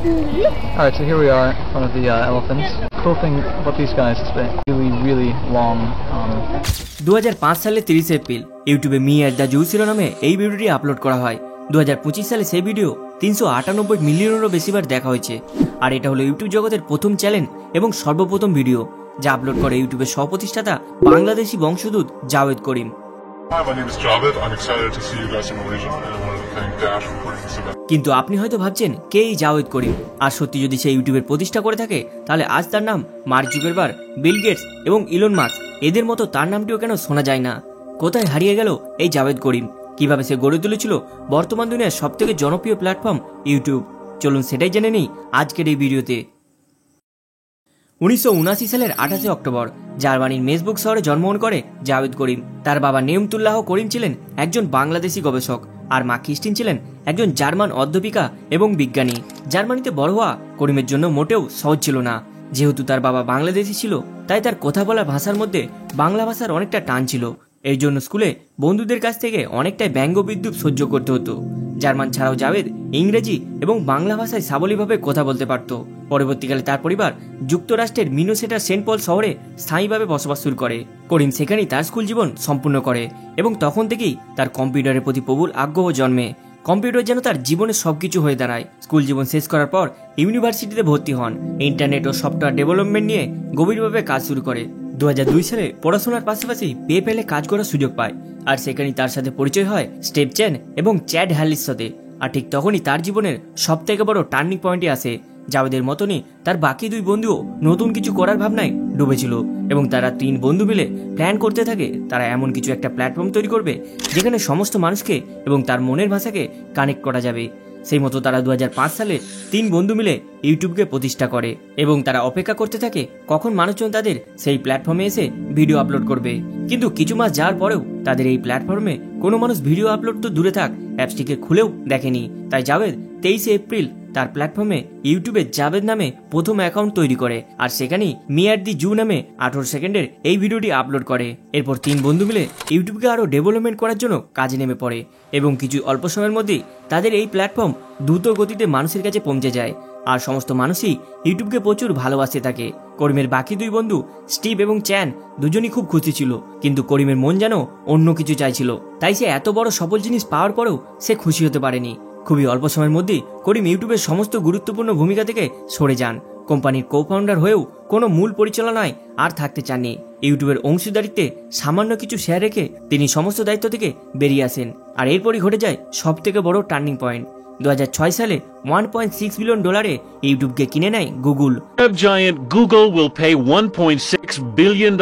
Alright, so here we are in front of the elephants. Cool thing about these guys is they really long. 2005 সালে 30 April ইউটিউবে me at the zoo ছিল নামে এই ভিডিওটি upload করা হয়। 2025 সালে সেই ভিডিও 398 মিলিয়নেরও বেশিবার দেখা হয়েছে। আর এটা হলো ইউটিউব জগতের প্রথম চ্যানেল এবং সর্বপ্রথম ভিডিও যা আপলোড করে ইউটিউবের সহ-প্রতিষ্ঠাতা বাংলাদেশি বংশোদ্ভূত জাভেদ করিম। Hi, my name is Javed. I'm excited to see you guys in Malaysia, and I wanted to thank Dash for putting this event. কিন্তু আপনি হয়তো ভাবছেন কে এই জাভেদ করিম, আর সত্যি যদি সে ইউটিউবের প্রতিষ্ঠা করে থাকে তাহলে আজ তার নাম মার্ক জুকারবার্গ, বিল গেটস এবং ইলন মাস্ক এদের মতো তার নামটিও কেন শোনা যায় না? কোথায় হারিয়ে গেল এই জাভেদ করিম? কিভাবে সে গড়ে তুলেছিল বর্তমান দুনিয়ার সবথেকে জনপ্রিয় প্ল্যাটফর্ম ইউটিউব? চলুন সেটাই জেনে নেই আজকের এই ভিডিওতে। 1979 সালের 28 অক্টোবর জার্মানির মেসবুক শহরে জন্মগ্রহণ করে জাভেদ করিম। তার বাবা নেমতুল্লাহ করিম ছিলেন একজন বাংলাদেশি গবেষক, আর মা ক্রিস্টিন ছিলেন একজন জার্মান অধ্যাপিকা এবং বিজ্ঞানী। জার্মানিতে বড় হওয়া করিমের জন্য মোটেও সহজ ছিল না। যেহেতু তার বাবা বাংলাদেশি ছিল, তাই তার কথা বলা ভাষার মধ্যে বাংলা ভাষার অনেকটা টান ছিল। এই জন্য স্কুলে বন্ধুদের কাছ থেকে অনেকটাই ব্যঙ্গ বিদ্রুপ সহ্য করতে হতো। জার্মান ছাড়াও জাভেদ ইংরেজি এবং বাংলা ভাষায় সাবলীলভাবে কথা বলতে পারত। পরবর্তীকালে তার পরিবার যুক্তরাষ্ট্রের মিনেসোটার সেন্ট পল শহরে স্থায়ীভাবে বসবাস শুরু করে। করিম সেখানেই তার স্কুল জীবন সম্পূর্ণ করে এবং তখন থেকেই তার কম্পিউটারের প্রতি প্রবল আগ্রহ জন্মে। কম্পিউটার যেন তার জীবনের সবকিছু হয়ে দাঁড়ায়। স্কুল জীবন শেষ করার পর ইউনিভার্সিটিতে ভর্তি হন। ইন্টারনেট ও সফটওয়্যার ডেভেলপমেন্ট নিয়ে গভীরভাবে কাজ শুরু করে। 2002 সালে পড়াশোনার পাশাপাশি পেপ্যালে কাজ করার সুযোগ পায়, আর সেখানেই তার সাথে পরিচয় হয় স্টেভ চেন এবং চ্যাড হ্যালির সাথে। আর ঠিক তখনই তার জীবনের সবথেকে বড় টার্নিং পয়েন্টে আসে। জাভেদের মতনই তার বাকি দুই বন্ধুও নতুন কিছু করার ভাবনায় ডুবেছিল এবং তারা 3 বন্ধু মিলে প্ল্যান করতে থাকে তারা এমন কিছু একটা প্ল্যাটফর্ম তৈরি করবে যেখানে সমস্ত মানুষকে এবং তার মনের ভাষাকে কানেক্ট করা যাবে। সেই মতো তারা 2005 সালে 3 বন্ধু মিলে ইউটিউবকে প্রতিষ্ঠা করে এবং তারা অপেক্ষা করতে থাকে কখন মানুষজন তাদের সেই প্ল্যাটফর্মে এসে ভিডিও আপলোড করবে। কিন্তু কিছু মাস যাওয়ার পরেও তাদের এই প্ল্যাটফর্মে কোনো মানুষ ভিডিও আপলোড তো দূরে থাক, অ্যাপসটিকে খুলেও দেখেনি। তাই জাভেদ 23 এপ্রিল তার প্ল্যাটফর্মে ইউটিউবে জাভেদ নামে প্রথম অ্যাকাউন্ট তৈরি করে, আর সেখানেই মি এট দি জু নামে 18 সেকেন্ডের এই ভিডিওটি আপলোড করে। এরপর 3 বন্ধু মিলে ইউটিউবকে আরও ডেভেলপমেন্ট করার জন্য কাজে নেমে পড়ে এবং কিছু অল্প সময়ের মধ্যেই তাদের এই প্ল্যাটফর্ম দ্রুত গতিতে মানুষের কাছে পৌঁছে যায়, আর সমস্ত মানুষই ইউটিউবকে প্রচুর ভালোবাসতে থাকে। করিমের বাকি 2 বন্ধু স্টিভ এবং চ্যান দুজনই খুব খুশি ছিল, কিন্তু করিমের মন যেন অন্য কিছু চাইছিল। তাই সে এত বড় সফল জিনিস পাওয়ার পরেও সে খুশি হতে পারেনি। খুবই অল্প সময়ের মধ্যেই করিম ইউটিউবের সমস্ত গুরুত্বপূর্ণ ভূমিকা থেকে সরে যান। কোম্পানির কো-ফাউন্ডার হয়েও কোনো মূল পরিচালনায় আর থাকতে চাননি। ইউটিউবের অংশীদারিত্বে সামান্য কিছু শেয়ার রেখে তিনি সমস্ত দায়িত্ব থেকে বেরিয়ে আসেন। আর এরপরই ঘটে যায় সবথেকে বড় টার্নিং পয়েন্ট। 2006 সালে $1.6 বিলিয়ন ইউটিউবকে কিনে নেয় Google. Web giant Google will pay $1.6 billion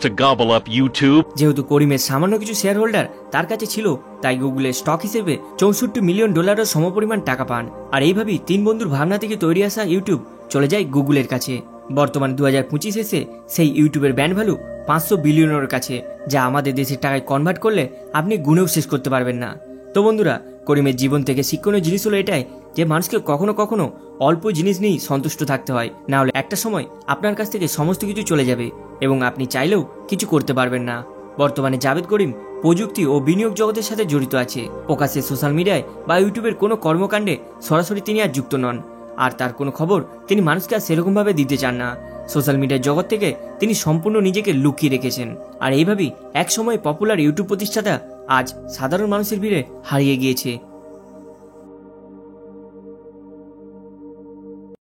to gobble up YouTube. যেহেতু করিমের সামান্য কিছু শেয়ার হোল্ডার তার কাছে ছিল, তাই গুগলের স্টক হিসেবে $64 মিলিয়ন সমপরিমাণ টাকা পান। আর এইভাবেই 3 বন্ধুর ভাবনা থেকে তৈরি আসা ইউটিউব চলে যায় গুগলের কাছে। বর্তমান 2025 এসে সেই ইউটিউবের ব্র্যান্ড ভ্যালু 500 বিলিয়নের কাছে, যা আমাদের দেশের টাকায় কনভার্ট করলে আপনি গুণেও শেষ করতে পারবেন না। তো বন্ধুরা, করিমের জীবন থেকে শিক্ষণীয় জিনিস হলো এটাই যে মানুষকে কখনো কখনো অল্প জিনিস নিয়েই সন্তুষ্ট থাকতে হয়, না হলে একটা সময় আপনার কাছ থেকে সমস্ত কিছু চলে যাবে এবং আপনি চাইলেও কিছু করতে পারবেন না। বর্তমানে জাভেদ করিম প্রযুক্তি ও বিনিয়োগ জগতের সাথে জড়িত আছে। প্রকাশ্যে সোশ্যাল মিডিয়ায় বা ইউটিউবের কোনো কর্মকাণ্ডে সরাসরি তিনি আর যুক্ত নন, আর তার কোনো খবর তিনি মানুষকে আর সেরকমভাবে দিতে চান না। সোশ্যাল মিডিয়ার জগৎ থেকে তিনি সম্পূর্ণ নিজেকে লুকিয়ে রেখেছেন। আর এইভাবেই একসময় পপুলার ইউটিউব প্রতিষ্ঠাতা আজ সাধারণ মানুষের ভিড়ে হারিয়ে গিয়েছে।